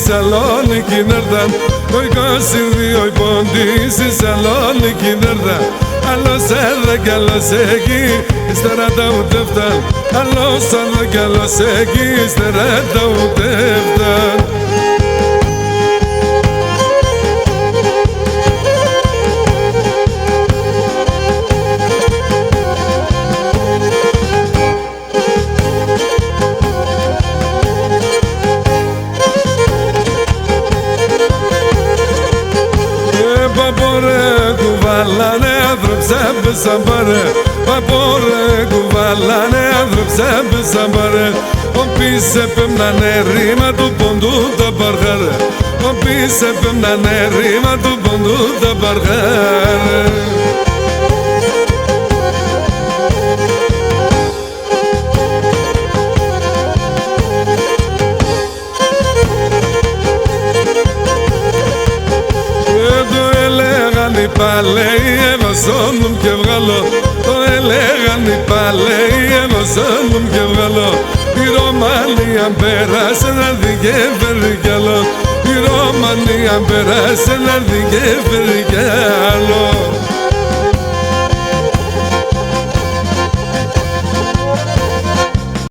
Σαλόνικη νερδάν το 22 η πόντι στη Σαλόνικη νερδάν άλλος έδα κι άλλος εκεί ύστερα τα ούτε φτάν άλλος έδα κι άλλος εκεί ύστερα τα ούτε φτάν. Παπορέ κουβάλανε άνθρωψε πέσαν παρέ Παπορέ κουβάλανε άνθρωψε πέσαν παρέ Ο πίσε πέμνανε ρήμα του ποντού τα παρχάρε Ο πίσε πέμνανε ρήμα του ποντού τα παρχάρε. Παλαιοί ενωσόνουν και βγάλω το έλεγαν οι παλαιοί ενωσόνουν και βγάλω η Ρωμανία πέρασε να δει και φέρει κι άλλο η Ρωμανία πέρασε να δει και φέρει κι άλλο.